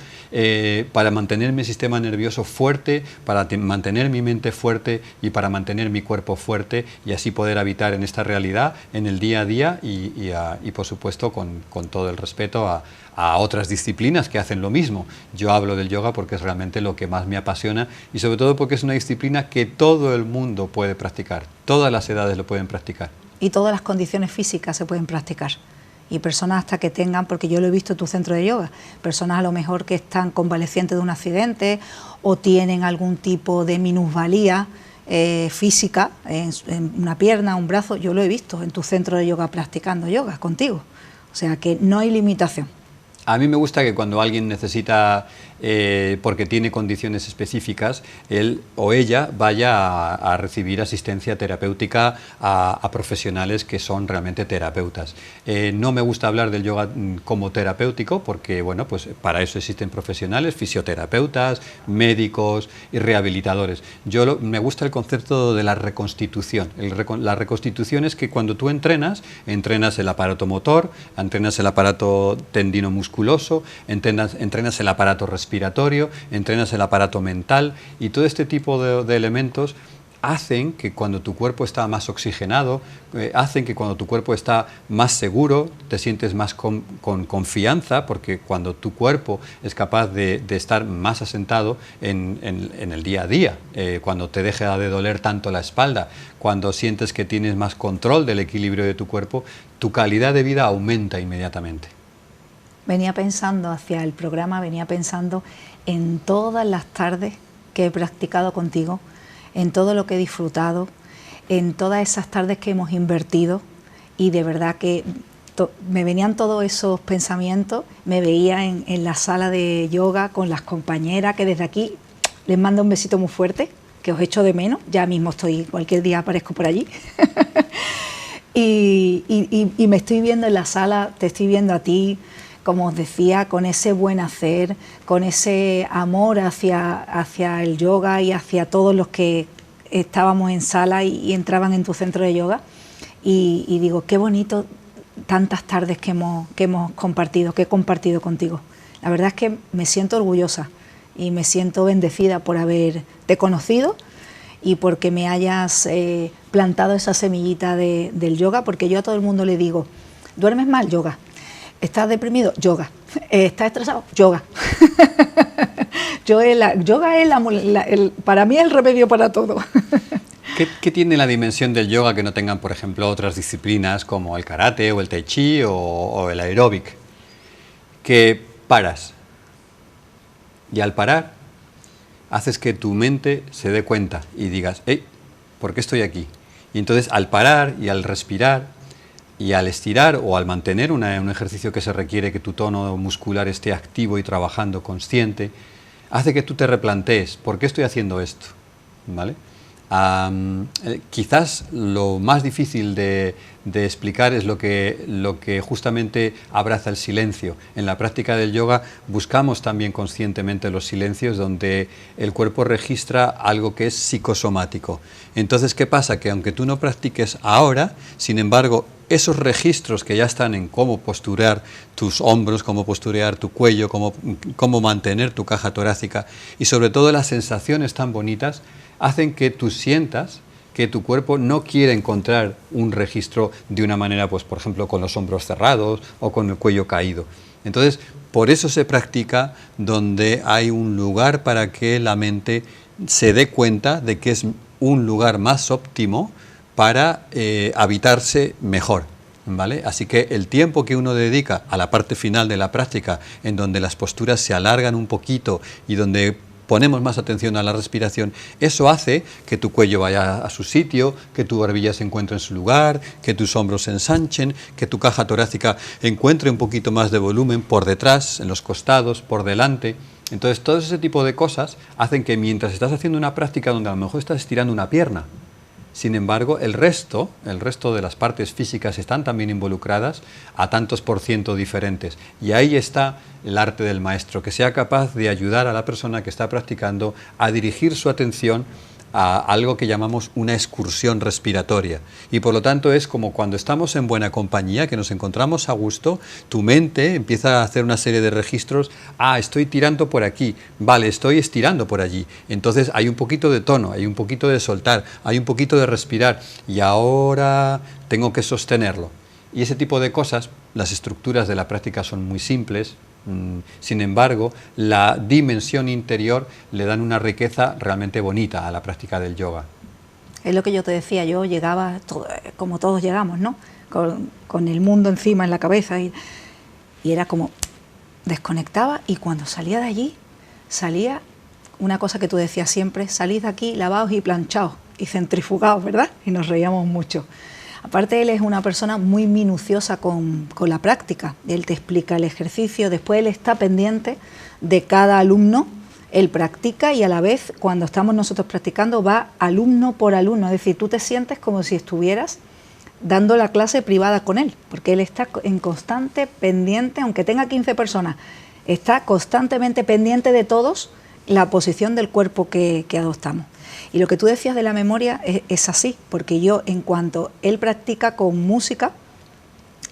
para mantener mi sistema nervioso fuerte, para mantener mi mente fuerte y para mantener mi cuerpo fuerte, y así poder habitar en esta realidad, en el día a día, y por supuesto con todo el respeto a otras disciplinas que hacen lo mismo. Yo hablo del yoga porque es realmente lo que más me apasiona, y sobre todo porque es una disciplina que todo el mundo puede practicar, todas las edades lo pueden practicar. Y todas las condiciones físicas se pueden practicar. Y personas hasta que tengan, porque yo lo he visto en tu centro de yoga, personas a lo mejor que están convalecientes de un accidente o tienen algún tipo de minusvalía física en una pierna, un brazo, yo lo he visto en tu centro de yoga practicando yoga contigo. O sea que no hay limitación. A mí me gusta que cuando alguien necesita, porque tiene condiciones específicas, él o ella vaya a recibir asistencia terapéutica a profesionales que son realmente terapeutas. No me gusta hablar del yoga como terapéutico porque, bueno, pues para eso existen profesionales, fisioterapeutas, médicos y rehabilitadores. Me gusta el concepto de la reconstitución. La reconstitución es que cuando tú entrenas el aparato motor, entrenas el aparato tendinomuscular, entrenas el aparato respiratorio, entrenas el aparato mental, y todo este tipo de elementos hacen que cuando tu cuerpo está más oxigenado, hacen que cuando tu cuerpo está más seguro, te sientes más con confianza, porque cuando tu cuerpo es capaz de estar más asentado en el día a día, cuando te deja de doler tanto la espalda, cuando sientes que tienes más control del equilibrio de tu cuerpo, tu calidad de vida aumenta inmediatamente. Venía pensando hacia el programa, venía pensando en todas las tardes que he practicado contigo, en todo lo que he disfrutado, en todas esas tardes que hemos invertido, y de verdad que me venían todos esos pensamientos, me veía en la sala de yoga con las compañeras, que desde aquí les mando un besito muy fuerte, que os echo de menos, ya mismo cualquier día aparezco por allí. y me estoy viendo en la sala, te estoy viendo a ti, como os decía, con ese buen hacer, con ese amor hacia el yoga y hacia todos los que estábamos en sala y entraban en tu centro de yoga. Y digo, qué bonito tantas tardes que hemos compartido, que he compartido contigo. La verdad es que me siento orgullosa y me siento bendecida por haberte conocido y porque me hayas plantado esa semillita del yoga, porque yo a todo el mundo le digo, ¿duermes mal? Yoga. ¿Estás deprimido? Yoga. ¿Estás estresado? Yoga. Yoga es para mí es el remedio para todo. ¿Qué tiene la dimensión del yoga que no tengan, por ejemplo, otras disciplinas como el karate o el tai chi o el aeróbic? Que paras. Y al parar, haces que tu mente se dé cuenta y digas, hey, ¿por qué estoy aquí? Y entonces al parar y al respirar, y al estirar o al mantener un ejercicio que se requiere que tu tono muscular esté activo y trabajando consciente, hace que tú te replantees, ¿por qué estoy haciendo esto? ¿Vale? Quizás lo más difícil de explicar es lo que justamente abraza el silencio. En la práctica del yoga buscamos también conscientemente los silencios donde el cuerpo registra algo que es psicosomático. Entonces, ¿qué pasa? Que aunque tú no practiques ahora, sin embargo, esos registros que ya están en cómo posturear tus hombros, cómo posturear tu cuello, cómo mantener tu caja torácica y sobre todo las sensaciones tan bonitas hacen que tú sientas que tu cuerpo no quiere encontrar un registro de una manera, pues por ejemplo, con los hombros cerrados o con el cuello caído. Entonces, por eso se practica donde hay un lugar para que la mente se dé cuenta de que es un lugar más óptimo para habitarse mejor, ¿vale? Así que el tiempo que uno dedica a la parte final de la práctica, en donde las posturas se alargan un poquito y donde ponemos más atención a la respiración, eso hace que tu cuello vaya a su sitio, que tu barbilla se encuentre en su lugar, que tus hombros se ensanchen, que tu caja torácica encuentre un poquito más de volumen por detrás, en los costados, por delante. Entonces, todo ese tipo de cosas hacen que mientras estás haciendo una práctica donde a lo mejor estás estirando una pierna, sin embargo, el resto de las partes físicas están también involucradas a tantos por ciento diferentes. Y ahí está el arte del maestro, que sea capaz de ayudar a la persona que está practicando a dirigir su atención a algo que llamamos una excursión respiratoria. Y por lo tanto es como cuando estamos en buena compañía, que nos encontramos a gusto, tu mente empieza a hacer una serie de registros. Ah, estoy tirando por aquí, vale, estoy estirando por allí. Entonces hay un poquito de tono, hay un poquito de soltar, hay un poquito de respirar y ahora tengo que sostenerlo. Y ese tipo de cosas, las estructuras de la práctica son muy simples. Sin embargo, la dimensión interior le dan una riqueza realmente bonita a la práctica del yoga. Es lo que yo te decía, yo llegaba, como todos llegamos, ¿no? Con el mundo encima en la cabeza y era como desconectaba y cuando salía de allí, salía una cosa que tú decías siempre, salid de aquí lavados y planchados y centrifugados, ¿verdad? Y nos reíamos mucho. Aparte, él es una persona muy minuciosa con la práctica. Él te explica el ejercicio, después él está pendiente de cada alumno, él practica y a la vez, cuando estamos nosotros practicando, va alumno por alumno. Es decir, tú te sientes como si estuvieras dando la clase privada con él, porque él está en constante pendiente, aunque tenga 15 personas, está constantemente pendiente de todos la posición del cuerpo que adoptamos. Y lo que tú decías de la memoria es así, porque yo, en cuanto él practica con música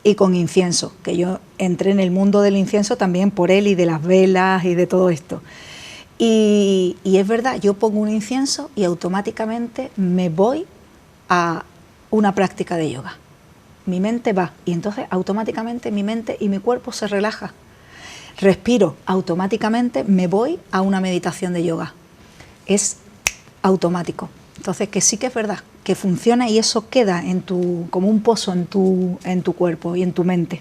y con incienso, que yo entré en el mundo del incienso también por él y de las velas y de todo esto. Y es verdad, yo pongo un incienso y automáticamente me voy a una práctica de yoga. Mi mente va y entonces automáticamente mi mente y mi cuerpo se relaja. Respiro, automáticamente me voy a una meditación de yoga. Es automático. Entonces, que sí que es verdad, que funciona y eso queda como un pozo en tu cuerpo y en tu mente.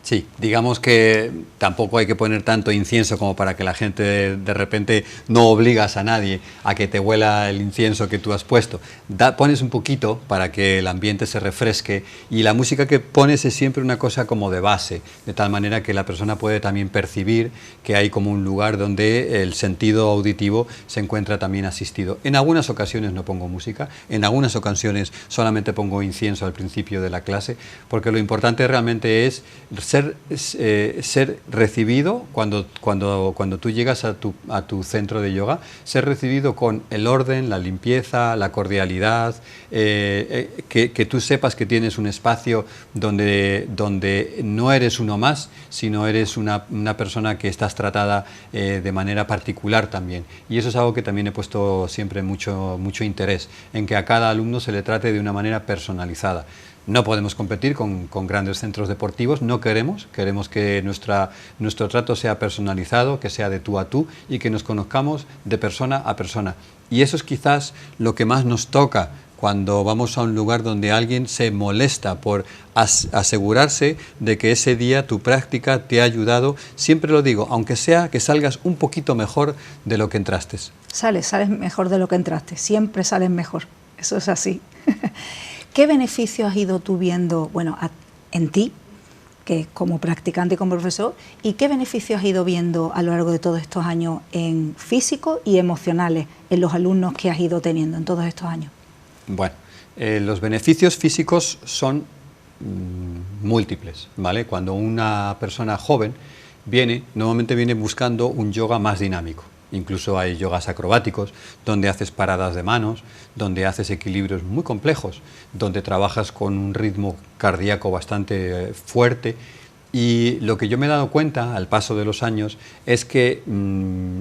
Sí, digamos que tampoco hay que poner tanto incienso como para que la gente de repente no obligas a nadie a que te huela el incienso que tú has puesto. Pones un poquito para que el ambiente se refresque y la música que pones es siempre una cosa como de base, de tal manera que la persona puede también percibir que hay como un lugar donde el sentido auditivo se encuentra también asistido. En algunas ocasiones no pongo música, en algunas ocasiones solamente pongo incienso al principio de la clase, porque lo importante realmente es ser recibido cuando tú llegas a tu centro de yoga, ser recibido con el orden, la limpieza, la cordialidad, que tú sepas que tienes un espacio donde no eres uno más, sino eres una persona que estás tratada de manera particular también. Y eso es algo que también he puesto siempre mucho interés, en que a cada alumno se le trate de una manera personalizada. No podemos competir con grandes centros deportivos, no queremos que nuestro trato sea personalizado, que sea de tú a tú y que nos conozcamos de persona a persona. Y eso es quizás lo que más nos toca cuando vamos a un lugar donde alguien se molesta por asegurarse de que ese día tu práctica te ha ayudado. Siempre lo digo, aunque sea que salgas un poquito mejor de lo que entraste. Sales mejor de lo que entraste, siempre sales mejor, eso es así. ¿Qué beneficios has ido tú viendo, bueno, en ti, que como practicante y como profesor, y qué beneficios has ido viendo a lo largo de todos estos años en físicos y emocionales en los alumnos que has ido teniendo en todos estos años? Bueno, los beneficios físicos son múltiples, ¿vale? Cuando una persona joven normalmente viene buscando un yoga más dinámico. incluso hay yogas acrobáticos, donde haces paradas de manos, donde haces equilibrios muy complejos, donde trabajas con un ritmo cardíaco bastante fuerte. Y lo que yo me he dado cuenta al paso de los años es que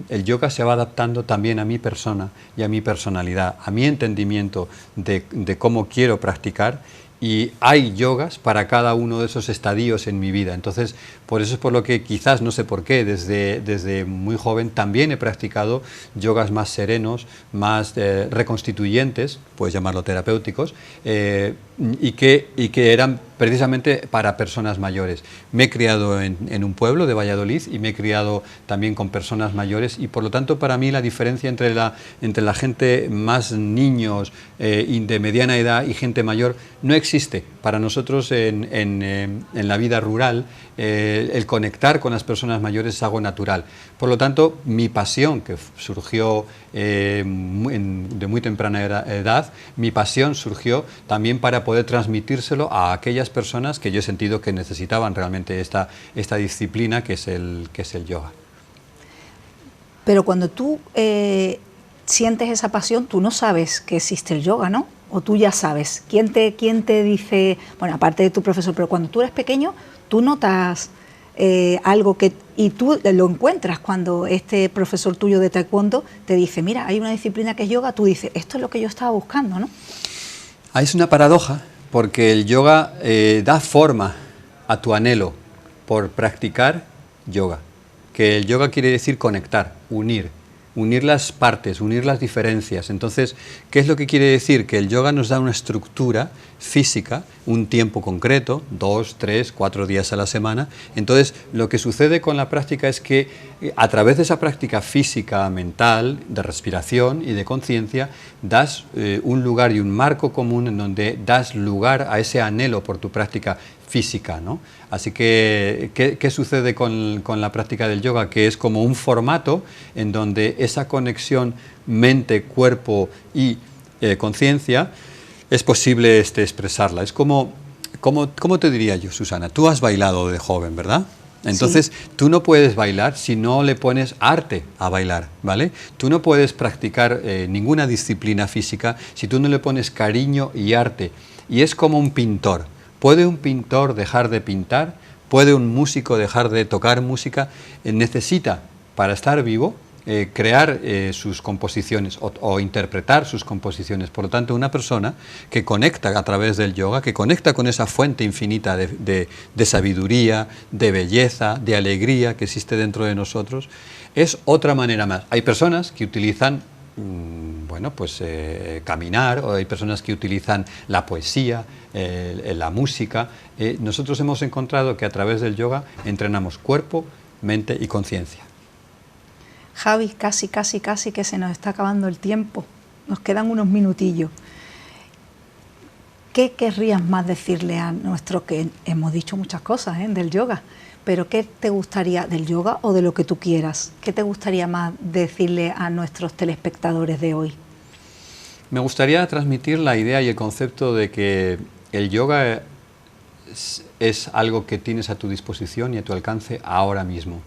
el yoga se va adaptando también a mi persona y a mi personalidad, a mi entendimiento de cómo quiero practicar, y hay yogas para cada uno de esos estadios en mi vida. Entonces, por eso es por lo que quizás, no sé por qué, desde muy joven también he practicado yogas más serenos, más reconstituyentes, puedes llamarlo terapéuticos, y que eran precisamente para personas mayores. Me he criado en un pueblo de Valladolid y me he criado también con personas mayores, y por lo tanto para mí la diferencia entre la gente más niños de mediana edad y gente mayor no existe. Para nosotros en la vida rural el conectar con las personas mayores es algo natural. Por lo tanto, mi pasión, que surgió de muy temprana edad, mi pasión surgió también para poder transmitírselo a aquellas personas que yo he sentido que necesitaban realmente esta disciplina que es el yoga. Pero cuando tú sientes esa pasión, tú no sabes que existe el yoga, ¿no? O tú ya sabes. ¿Quién te dice, bueno, aparte de tu profesor, pero cuando tú eres pequeño, tú notas algo y tú lo encuentras cuando este profesor tuyo de taekwondo te dice, mira, hay una disciplina que es yoga, tú dices, esto es lo que yo estaba buscando, ¿no? Es una paradoja, porque el yoga da forma a tu anhelo por practicar yoga. Que el yoga quiere decir conectar, unir las partes, unir las diferencias. Entonces, ¿qué es lo que quiere decir? Que el yoga nos da una estructura física, un tiempo concreto, 2, 3, 4 días a la semana. Entonces, lo que sucede con la práctica es que a través de esa práctica física, mental, de respiración y de conciencia, das un lugar y un marco común en donde das lugar a ese anhelo por tu práctica física, ¿no? Así que, ¿qué sucede con la práctica del yoga? Que es como un formato en donde esa conexión mente, cuerpo y conciencia es posible expresarla. Es como, ¿cómo te diría yo, Susana? Tú has bailado de joven, ¿verdad? Entonces, sí. Tú no puedes bailar si no le pones arte a bailar, ¿vale? Tú no puedes practicar ninguna disciplina física si tú no le pones cariño y arte. Y es como un pintor. ¿Puede un pintor dejar de pintar? ¿Puede un músico dejar de tocar música? Necesita, para estar vivo, crear sus composiciones o interpretar sus composiciones. Por lo tanto, una persona que conecta a través del yoga, que conecta con esa fuente infinita de sabiduría, de belleza, de alegría que existe dentro de nosotros, es otra manera más. Hay personas que utilizan caminar, o hay personas que utilizan la poesía, la música. Nosotros hemos encontrado que a través del yoga entrenamos cuerpo, mente y conciencia. Javi, casi que se nos está acabando el tiempo. Nos quedan unos minutillos. ¿Qué querrías más decirle a nuestro, que hemos dicho muchas cosas del yoga, pero qué te gustaría del yoga o de lo que tú quieras? ¿Qué te gustaría más decirle a nuestros telespectadores de hoy? Me gustaría transmitir la idea y el concepto de que el yoga es algo que tienes a tu disposición y a tu alcance ahora mismo.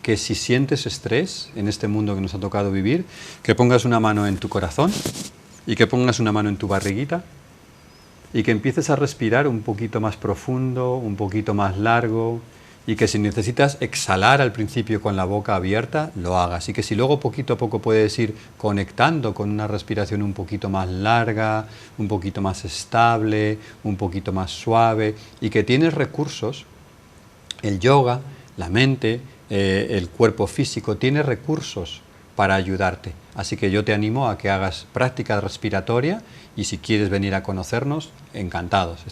Que si sientes estrés en este mundo que nos ha tocado vivir, que pongas una mano en tu corazón y que pongas una mano en tu barriguita y que empieces a respirar un poquito más profundo, un poquito más largo, y que si necesitas exhalar al principio con la boca abierta, lo hagas. Y que si luego poquito a poco puedes ir conectando con una respiración un poquito más larga, un poquito más estable, un poquito más suave, y que tienes recursos, el yoga, la mente, el cuerpo físico, tiene recursos para ayudarte. Así que yo te animo a que hagas práctica respiratoria, y si quieres venir a conocernos, encantados.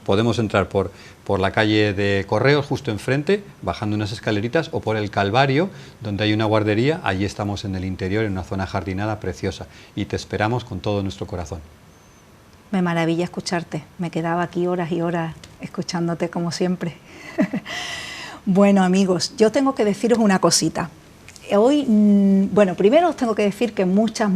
Podemos entrar por la calle de Correos, justo enfrente, bajando unas escaleritas, o por el Calvario, donde hay una guardería. Allí estamos en el interior, en una zona jardinada preciosa, y te esperamos con todo nuestro corazón. Me maravilla escucharte. Me quedaba aquí horas y horas escuchándote como siempre. Bueno, amigos, yo tengo que deciros una cosita. Hoy, primero os tengo que decir que muchas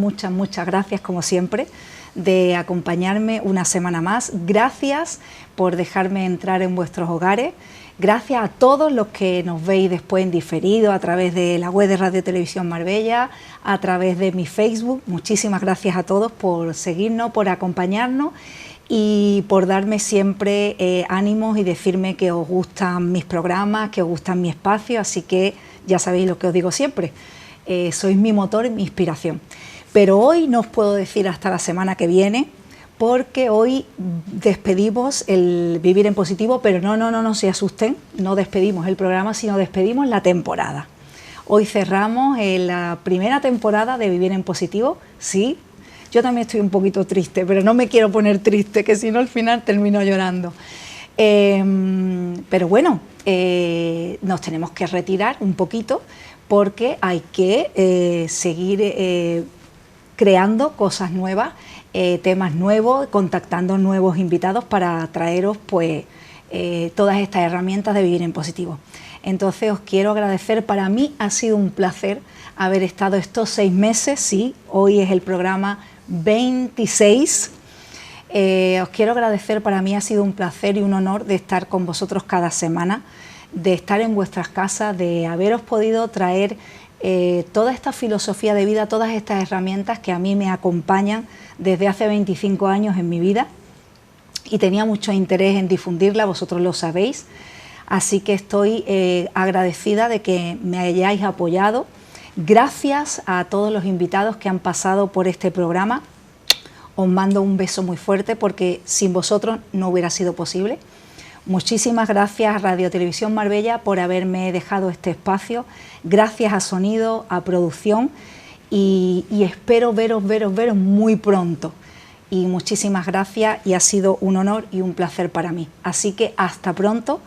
gracias, como siempre, de acompañarme una semana más. Gracias por dejarme entrar en vuestros hogares. Gracias a todos los que nos veis después en diferido a través de la web de Radio Televisión Marbella, a través de mi Facebook. Muchísimas gracias a todos por seguirnos, por acompañarnos y por darme siempre ánimos y decirme que os gustan mis programas, que os gustan mi espacio, así que ya sabéis lo que os digo siempre, sois mi motor y mi inspiración. Pero hoy no os puedo decir hasta la semana que viene, porque hoy despedimos el Vivir en Positivo, pero no se asusten, no despedimos el programa, sino despedimos la temporada. Hoy cerramos la primera temporada de Vivir en Positivo, sí. Yo también estoy un poquito triste, pero no me quiero poner triste, que si no al final termino llorando. Pero bueno, nos tenemos que retirar un poquito porque hay que seguir creando cosas nuevas, temas nuevos, contactando nuevos invitados para traeros pues todas estas herramientas de Vivir en Positivo. Entonces os quiero agradecer, para mí ha sido un placer haber estado estos 6 meses, sí, hoy es el programa 26. Os quiero agradecer, para mí ha sido un placer y un honor de estar con vosotros cada semana, de estar en vuestras casas, de haberos podido traer toda esta filosofía de vida, todas estas herramientas que a mí me acompañan desde hace 25 años en mi vida y tenía mucho interés en difundirla, vosotros lo sabéis, así que estoy agradecida de que me hayáis apoyado. Gracias a todos los invitados que han pasado por este programa, os mando un beso muy fuerte porque sin vosotros no hubiera sido posible. Muchísimas gracias a Radio Televisión Marbella por haberme dejado este espacio, gracias a Sonido, a producción y espero veros muy pronto. Y muchísimas gracias y ha sido un honor y un placer para mí. Así que hasta pronto,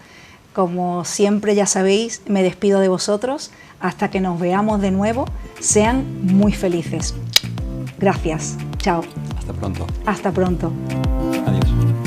como siempre ya sabéis, me despido de vosotros, hasta que nos veamos de nuevo, sean muy felices. Gracias, chao. Hasta pronto. Hasta pronto. Adiós.